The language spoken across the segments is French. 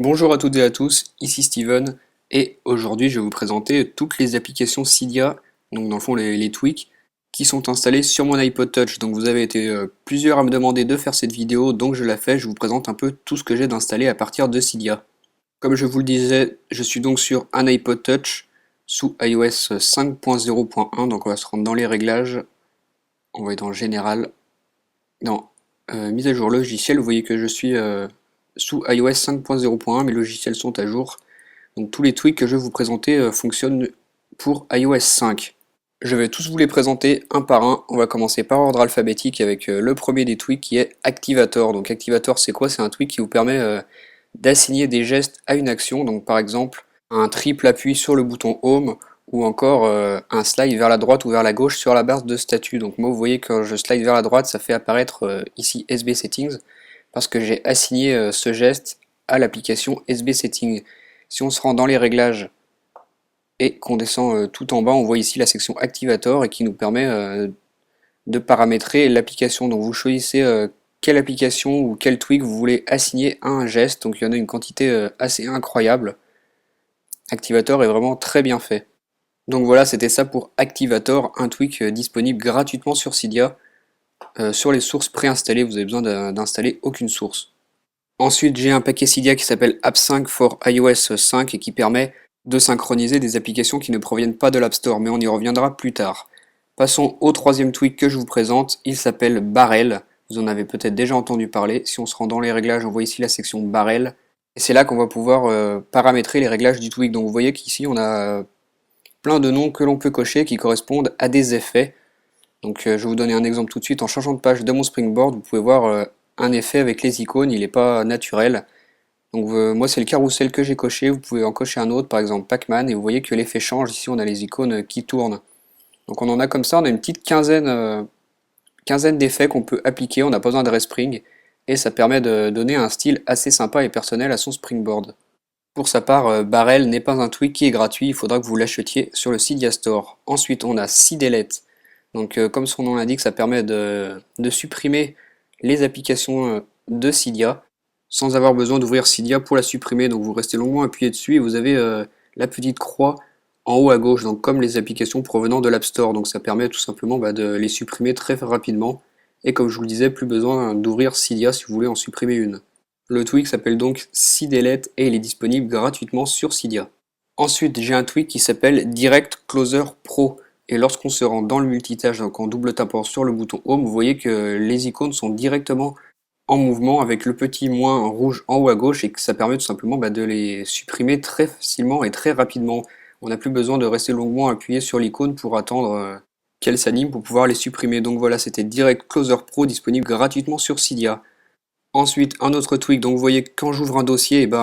Bonjour à toutes et à tous, ici Steven, et aujourd'hui je vais vous présenter toutes les applications Cydia, donc dans le fond les tweaks, qui sont installées sur mon iPod Touch. Donc vous avez été plusieurs à me demander de faire cette vidéo, donc je la fais, je vous présente un peu tout ce que j'ai d'installé à partir de Cydia. Comme je vous le disais, je suis donc sur un iPod Touch sous iOS 5.0.1, donc on va se rendre dans les réglages, on va être dans général, dans mise à jour logiciel, vous voyez que je suis sous iOS 5.0.1, mes logiciels sont à jour. Donc tous les tweaks que je vais vous présenter fonctionnent pour iOS 5. Je vais tous vous les présenter un par un. On va commencer par ordre alphabétique avec le premier des tweaks qui est Activator. Donc Activator c'est quoi? C'est un tweak qui vous permet d'assigner des gestes à une action. Donc par exemple un triple appui sur le bouton Home ou encore un slide vers la droite ou vers la gauche sur la barre de statut. Donc moi vous voyez quand je slide vers la droite ça fait apparaître ici SB Settings parce que j'ai assigné ce geste à l'application SB Settings. Si on se rend dans les réglages et qu'on descend tout en bas, on voit ici la section Activator et qui nous permet de paramétrer l'application. Donc vous choisissez quelle application ou quel tweak vous voulez assigner à un geste. Donc il y en a une quantité assez incroyable. Activator est vraiment très bien fait. Donc voilà, c'était ça pour Activator, un tweak disponible gratuitement sur Cydia. Sur les sources préinstallées, vous avez besoin d'installer aucune source. Ensuite, j'ai un paquet Cydia qui s'appelle App5 for iOS 5 et qui permet de synchroniser des applications qui ne proviennent pas de l'App Store, mais on y reviendra plus tard. Passons au troisième tweak que je vous présente, il s'appelle Barrel. Vous en avez peut-être déjà entendu parler. Si on se rend dans les réglages, on voit ici la section Barrel. Et c'est là qu'on va pouvoir paramétrer les réglages du tweak. Donc vous voyez qu'ici on a plein de noms que l'on peut cocher qui correspondent à des effets. Donc je vais vous donner un exemple tout de suite. En changeant de page de mon Springboard, vous pouvez voir un effet avec les icônes, il n'est pas naturel. Donc moi c'est le carrousel que j'ai coché, vous pouvez en cocher un autre, par exemple Pac-Man, et vous voyez que l'effet change, ici on a les icônes qui tournent. Donc on en a comme ça, on a une petite quinzaine d'effets qu'on peut appliquer, on n'a pas besoin de respring, et ça permet de donner un style assez sympa et personnel à son Springboard. Pour sa part, Barrel n'est pas un tweak qui est gratuit, il faudra que vous l'achetiez sur le Cydia Store. Ensuite on a Cydelete, donc comme son nom l'indique, ça permet de supprimer les applications de Cydia, sans avoir besoin d'ouvrir Cydia pour la supprimer. Donc vous restez longuement appuyé dessus et vous avez la petite croix en haut à gauche, donc comme les applications provenant de l'App Store. Donc ça permet tout simplement de les supprimer très rapidement. Et comme je vous le disais, plus besoin d'ouvrir Cydia si vous voulez en supprimer une. Le tweak s'appelle donc Cydelete et il est disponible gratuitement sur Cydia. Ensuite, j'ai un tweak qui s'appelle Direct Closer Pro. Et lorsqu'on se rend dans le multitâche, donc en double tapant sur le bouton Home, vous voyez que les icônes sont directement en mouvement avec le petit moins rouge en haut à gauche et que ça permet tout simplement de les supprimer très facilement et très rapidement. On n'a plus besoin de rester longuement appuyé sur l'icône pour attendre qu'elle s'anime pour pouvoir les supprimer. Donc voilà, c'était Direct Closer Pro disponible gratuitement sur Cydia. Ensuite, un autre tweak, donc vous voyez que quand j'ouvre un dossier, vous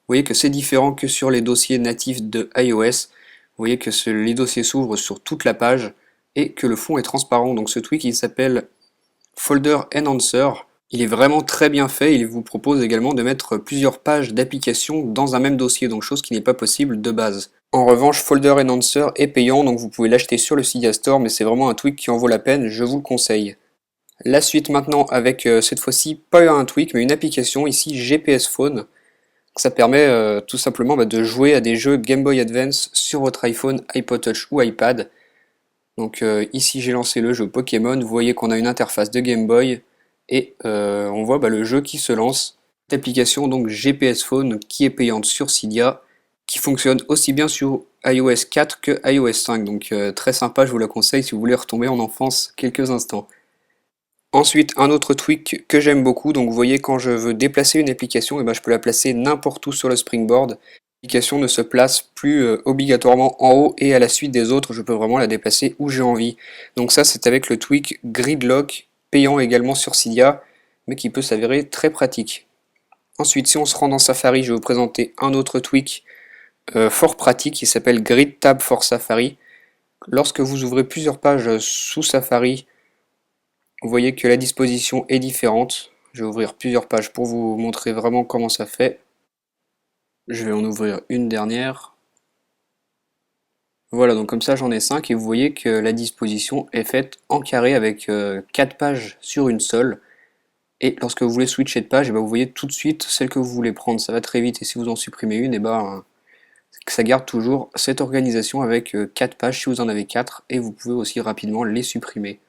voyez que c'est différent que sur les dossiers natifs de iOS. Vous voyez que les dossiers s'ouvrent sur toute la page et que le fond est transparent. Donc ce tweak il s'appelle Folder Enhancer. Il est vraiment très bien fait, il vous propose également de mettre plusieurs pages d'application dans un même dossier, donc chose qui n'est pas possible de base. En revanche, Folder Enhancer est payant, donc vous pouvez l'acheter sur le Cydia Store, mais c'est vraiment un tweak qui en vaut la peine, je vous le conseille. La suite maintenant avec cette fois-ci pas un tweak mais une application ici GPS Phone. Ça permet tout simplement de jouer à des jeux Game Boy Advance sur votre iPhone, iPod Touch ou iPad. Donc ici j'ai lancé le jeu Pokémon, vous voyez qu'on a une interface de Game Boy et on voit le jeu qui se lance. Cette application donc GPS Phone qui est payante sur Cydia, qui fonctionne aussi bien sur iOS 4 que iOS 5. Donc très sympa, je vous la conseille si vous voulez retomber en enfance quelques instants. Ensuite, un autre tweak que j'aime beaucoup, donc vous voyez quand je veux déplacer une application, je peux la placer n'importe où sur le Springboard. L'application ne se place plus obligatoirement en haut et à la suite des autres, je peux vraiment la déplacer où j'ai envie. Donc ça c'est avec le tweak Gridlock, payant également sur Cydia, mais qui peut s'avérer très pratique. Ensuite, si on se rend dans Safari, je vais vous présenter un autre tweak fort pratique qui s'appelle Grid Tab for Safari. Lorsque vous ouvrez plusieurs pages sous Safari, vous voyez que la disposition est différente. Je vais ouvrir plusieurs pages pour vous montrer vraiment comment ça fait. Je vais en ouvrir une dernière. Voilà, donc comme ça j'en ai 5 et vous voyez que la disposition est faite en carré avec 4 pages sur une seule. Et lorsque vous voulez switcher de page, vous voyez tout de suite celle que vous voulez prendre, ça va très vite. Et si vous en supprimez une, ça garde toujours cette organisation avec 4 pages si vous en avez 4, et vous pouvez aussi rapidement les supprimer.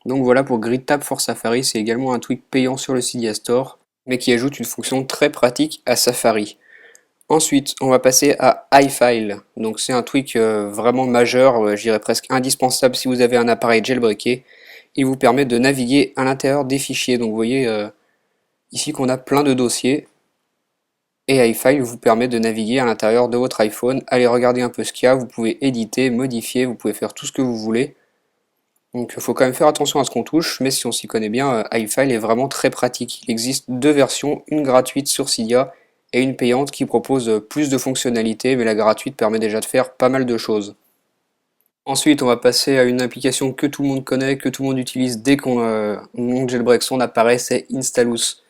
Donc voilà pour GridTab for Safari, c'est également un tweak payant sur le Cydia Store, mais qui ajoute une fonction très pratique à Safari. Ensuite, on va passer à iFile. Donc c'est un tweak vraiment majeur, je dirais presque indispensable si vous avez un appareil jailbreaké. Il vous permet de naviguer à l'intérieur des fichiers. Donc vous voyez ici qu'on a plein de dossiers. Et iFile vous permet de naviguer à l'intérieur de votre iPhone, aller regarder un peu ce qu'il y a, vous pouvez éditer, modifier, vous pouvez faire tout ce que vous voulez. Donc il faut quand même faire attention à ce qu'on touche, mais si on s'y connaît bien, iFile est vraiment très pratique. Il existe deux versions, une gratuite sur Cydia et une payante qui propose plus de fonctionnalités, mais la gratuite permet déjà de faire pas mal de choses. Ensuite, on va passer à une application que tout le monde connaît, que tout le monde utilise dès qu'on jailbreak son appareil, c'est Installous.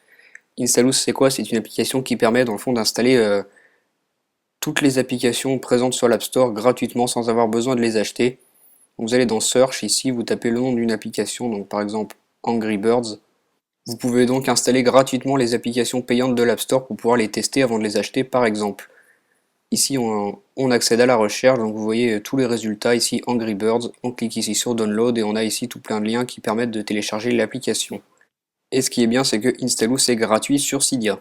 Installous, c'est quoi? C'est une application qui permet dans le fond d'installer toutes les applications présentes sur l'App Store gratuitement sans avoir besoin de les acheter. Vous allez dans Search, ici vous tapez le nom d'une application, donc par exemple Angry Birds. Vous pouvez donc installer gratuitement les applications payantes de l'App Store pour pouvoir les tester avant de les acheter par exemple. Ici on accède à la recherche, donc vous voyez tous les résultats, ici Angry Birds, on clique ici sur Download et on a ici tout plein de liens qui permettent de télécharger l'application. Et ce qui est bien, c'est que Installous est gratuit sur Cydia.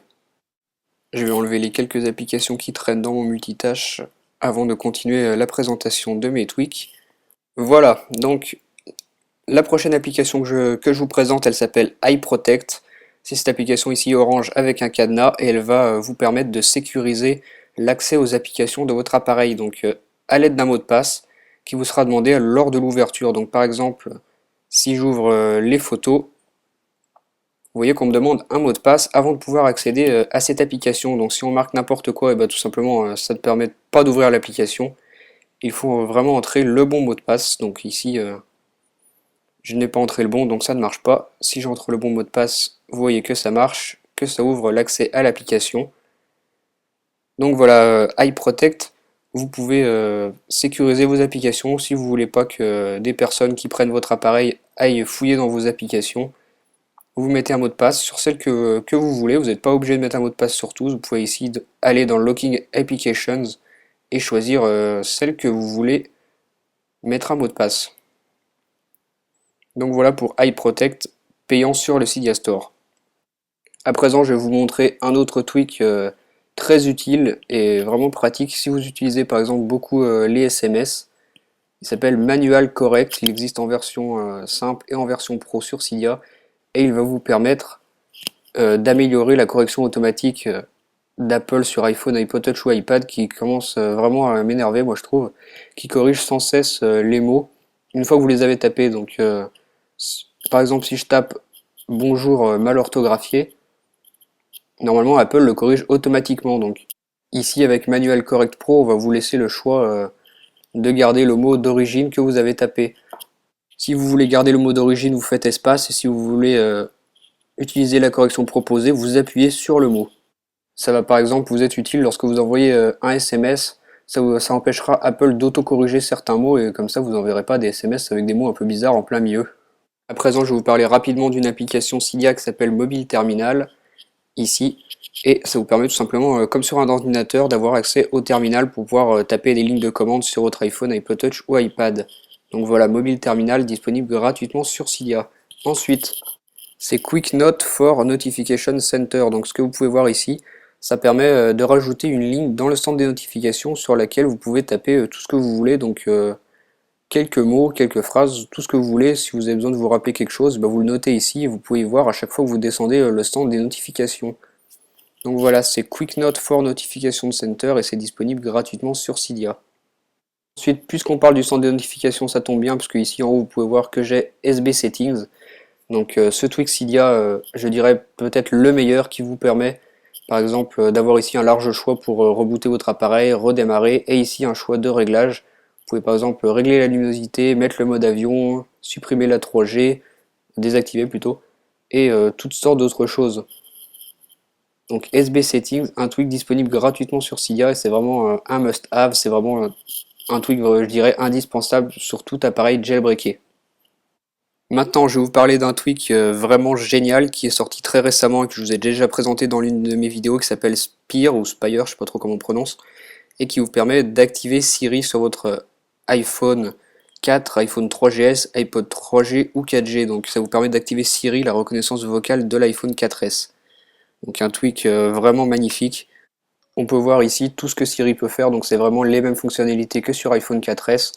Je vais enlever les quelques applications qui traînent dans mon multitâche avant de continuer la présentation de mes tweaks. Voilà, donc la prochaine application que je vous présente, elle s'appelle iProtect. C'est cette application ici orange avec un cadenas et elle va vous permettre de sécuriser l'accès aux applications de votre appareil, donc à l'aide d'un mot de passe qui vous sera demandé lors de l'ouverture. Donc par exemple, si j'ouvre les photos, vous voyez qu'on me demande un mot de passe avant de pouvoir accéder à cette application. Donc si on marque n'importe quoi, tout simplement ça ne permet pas d'ouvrir l'application. Il faut vraiment entrer le bon mot de passe. Donc ici, je n'ai pas entré le bon, donc ça ne marche pas. Si j'entre le bon mot de passe, vous voyez que ça marche, que ça ouvre l'accès à l'application. Donc voilà, iProtect, vous pouvez sécuriser vos applications si vous ne voulez pas que des personnes qui prennent votre appareil aillent fouiller dans vos applications. Vous mettez un mot de passe sur celle que vous voulez, vous n'êtes pas obligé de mettre un mot de passe sur tous, vous pouvez ici aller dans Locking Applications et choisir celle que vous voulez mettre un mot de passe. Donc voilà pour iProtect payant sur le Cydia Store. À présent, je vais vous montrer un autre tweak très utile et vraiment pratique si vous utilisez par exemple beaucoup les SMS. Il s'appelle Manual Correct, il existe en version simple et en version pro sur Cydia et il va vous permettre d'améliorer la correction automatique d'Apple sur iPhone, iPod Touch ou iPad qui commence vraiment à m'énerver, moi je trouve, qui corrige sans cesse les mots une fois que vous les avez tapés. Donc par exemple si je tape bonjour mal orthographié, normalement Apple le corrige automatiquement. Donc ici avec Manual Correct Pro, on va vous laisser le choix de garder le mot d'origine que vous avez tapé. Si vous voulez garder le mot d'origine, vous faites espace, et si vous voulez utiliser la correction proposée, vous appuyez sur le mot. Ça va par exemple vous être utile lorsque vous envoyez un SMS, ça empêchera Apple d'auto-corriger certains mots et comme ça vous n'enverrez pas des SMS avec des mots un peu bizarres en plein milieu. À présent, je vais vous parler rapidement d'une application Cydia qui s'appelle Mobile Terminal, ici, et ça vous permet tout simplement, comme sur un ordinateur, d'avoir accès au terminal pour pouvoir taper des lignes de commande sur votre iPhone, iPod Touch ou iPad. Donc voilà, Mobile Terminal disponible gratuitement sur Cydia. Ensuite, c'est Quick Note for Notification Center. Donc ce que vous pouvez voir ici, ça permet de rajouter une ligne dans le centre des notifications sur laquelle vous pouvez taper tout ce que vous voulez. Donc quelques mots, quelques phrases, tout ce que vous voulez. Si vous avez besoin de vous rappeler quelque chose, vous le notez ici et vous pouvez voir à chaque fois que vous descendez le centre des notifications. Donc voilà, c'est Quick Note for Notification Center et c'est disponible gratuitement sur Cydia. Ensuite, puisqu'on parle du centre des notifications, ça tombe bien, parce que ici en haut vous pouvez voir que j'ai SB Settings. Donc ce tweak Cydia, je dirais peut-être le meilleur qui vous permet par exemple d'avoir ici un large choix pour rebooter votre appareil, redémarrer, et ici un choix de réglage. Vous pouvez par exemple régler la luminosité, mettre le mode avion, supprimer la 3G, désactiver plutôt, et toutes sortes d'autres choses. Donc SB Settings, un tweak disponible gratuitement sur Cydia et c'est vraiment un must-have, c'est vraiment un tweak je dirais indispensable sur tout appareil jailbreaké. Maintenant, je vais vous parler d'un tweak vraiment génial qui est sorti très récemment et que je vous ai déjà présenté dans l'une de mes vidéos qui s'appelle Spire ou Spire, je sais pas trop comment on prononce, et qui vous permet d'activer Siri sur votre iPhone 4, iPhone 3GS, iPod 3G ou 4G. Donc ça vous permet d'activer Siri, la reconnaissance vocale de l'iPhone 4S. Donc un tweak vraiment magnifique. On peut voir ici tout ce que Siri peut faire, donc c'est vraiment les mêmes fonctionnalités que sur iPhone 4S.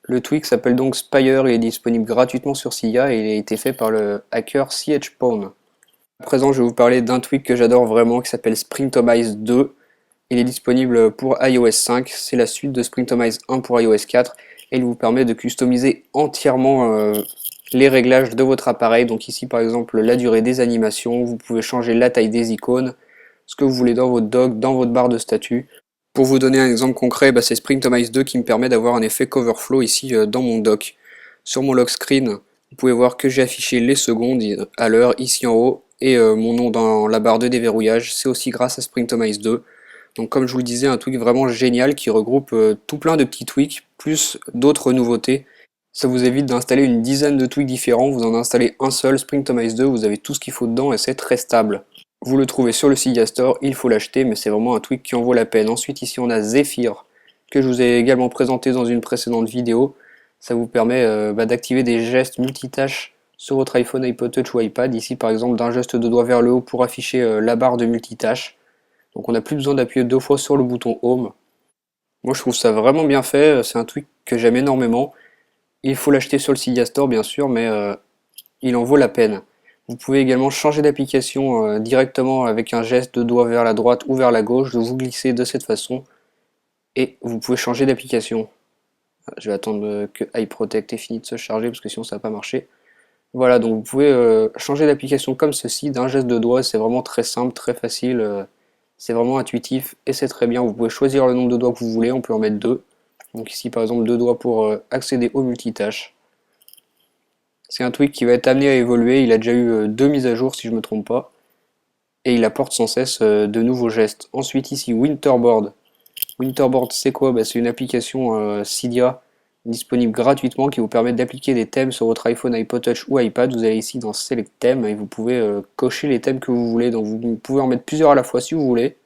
Le tweak s'appelle donc Spire, il est disponible gratuitement sur Cydia et il a été fait par le hacker CHPwn. À présent, je vais vous parler d'un tweak que j'adore vraiment qui s'appelle Springtomize 2. Il est disponible pour iOS 5, c'est la suite de Springtomize 1 pour iOS 4 et il vous permet de customiser entièrement les réglages de votre appareil. Donc ici par exemple la durée des animations, vous pouvez changer la taille des icônes, ce que vous voulez dans votre dock, dans votre barre de statut. Pour vous donner un exemple concret, c'est Springtomize 2 qui me permet d'avoir un effet coverflow ici dans mon dock. Sur mon lock screen, vous pouvez voir que j'ai affiché les secondes à l'heure ici en haut et mon nom dans la barre de déverrouillage. C'est aussi grâce à Springtomize 2. Donc comme je vous le disais, un tweak vraiment génial qui regroupe tout plein de petits tweaks, plus d'autres nouveautés. Ça vous évite d'installer une dizaine de tweaks différents, vous en installez un seul, Springtomize 2, vous avez tout ce qu'il faut dedans et c'est très stable. Vous le trouvez sur le Cydia Store, il faut l'acheter, mais c'est vraiment un tweak qui en vaut la peine. Ensuite ici on a Zephyr, que je vous ai également présenté dans une précédente vidéo. Ça vous permet d'activer des gestes multitâches sur votre iPhone, iPod Touch ou iPad. Ici par exemple d'un geste de doigt vers le haut pour afficher la barre de multitâche. Donc on n'a plus besoin d'appuyer deux fois sur le bouton Home. Moi je trouve ça vraiment bien fait, c'est un tweak que j'aime énormément. Il faut l'acheter sur le Cydia Store bien sûr, mais il en vaut la peine. Vous pouvez également changer d'application directement avec un geste de doigt vers la droite ou vers la gauche, de vous glisser de cette façon et vous pouvez changer d'application. Je vais attendre que iProtect ait fini de se charger parce que sinon ça va pas marcher. Voilà, donc vous pouvez changer d'application comme ceci d'un geste de doigt, c'est vraiment très simple, très facile, c'est vraiment intuitif et c'est très bien. Vous pouvez choisir le nombre de doigts que vous voulez, on peut en mettre deux. Donc ici par exemple deux doigts pour accéder aux multitâches. C'est un tweak qui va être amené à évoluer, il a déjà eu deux mises à jour si je ne me trompe pas, et il apporte sans cesse de nouveaux gestes. Ensuite ici Winterboard. Winterboard c'est quoi? C'est une application Cydia disponible gratuitement qui vous permet d'appliquer des thèmes sur votre iPhone, iPod Touch ou iPad. Vous allez ici dans Select Thème et vous pouvez cocher les thèmes que vous voulez. Donc vous pouvez en mettre plusieurs à la fois si vous voulez.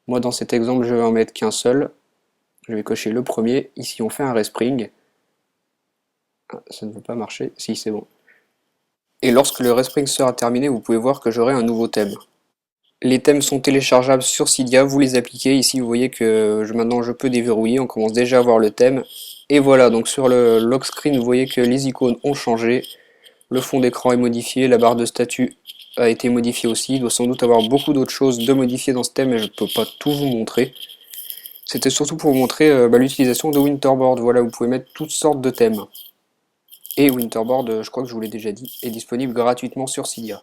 Moi dans cet exemple je vais en mettre qu'un seul. Je vais cocher le premier. Ici on fait un respring. Ah, ça ne veut pas marcher. Si, c'est bon. Et lorsque le respring sera terminé, vous pouvez voir que j'aurai un nouveau thème. Les thèmes sont téléchargeables sur Cydia, vous les appliquez. Ici, vous voyez que maintenant je peux déverrouiller. On commence déjà à voir le thème. Et voilà, donc sur le lock screen, vous voyez que les icônes ont changé. Le fond d'écran est modifié, la barre de statut a été modifiée aussi. Il doit sans doute avoir beaucoup d'autres choses de modifier dans ce thème, mais je ne peux pas tout vous montrer. C'était surtout pour vous montrer l'utilisation de Winterboard. Voilà, vous pouvez mettre toutes sortes de thèmes. Et Winterboard, je crois que je vous l'ai déjà dit, est disponible gratuitement sur Cydia.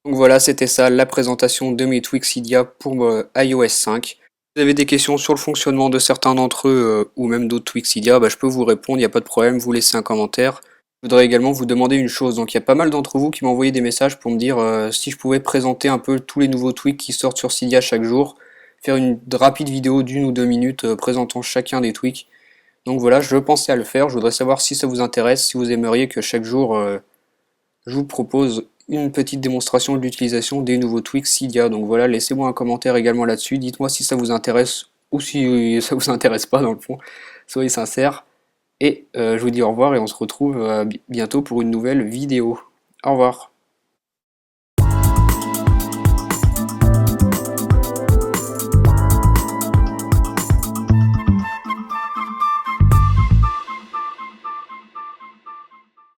Donc voilà, c'était ça la présentation de mes tweaks Cydia pour iOS 5. Si vous avez des questions sur le fonctionnement de certains d'entre eux ou même d'autres tweaks Cydia, je peux vous répondre, il n'y a pas de problème, vous laissez un commentaire. Je voudrais également vous demander une chose, donc il y a pas mal d'entre vous qui m'ont envoyé des messages pour me dire si je pouvais présenter un peu tous les nouveaux tweaks qui sortent sur Cydia chaque jour, faire une rapide vidéo d'une ou deux minutes présentant chacun des tweaks. Donc voilà, je pensais à le faire, je voudrais savoir si ça vous intéresse, si vous aimeriez que chaque jour je vous propose une petite démonstration de l'utilisation des nouveaux tweaks Cydia. Donc voilà, laissez-moi un commentaire également là-dessus, dites-moi si ça vous intéresse ou si ça vous intéresse pas dans le fond, soyez sincères. Et je vous dis au revoir et on se retrouve bientôt pour une nouvelle vidéo. Au revoir.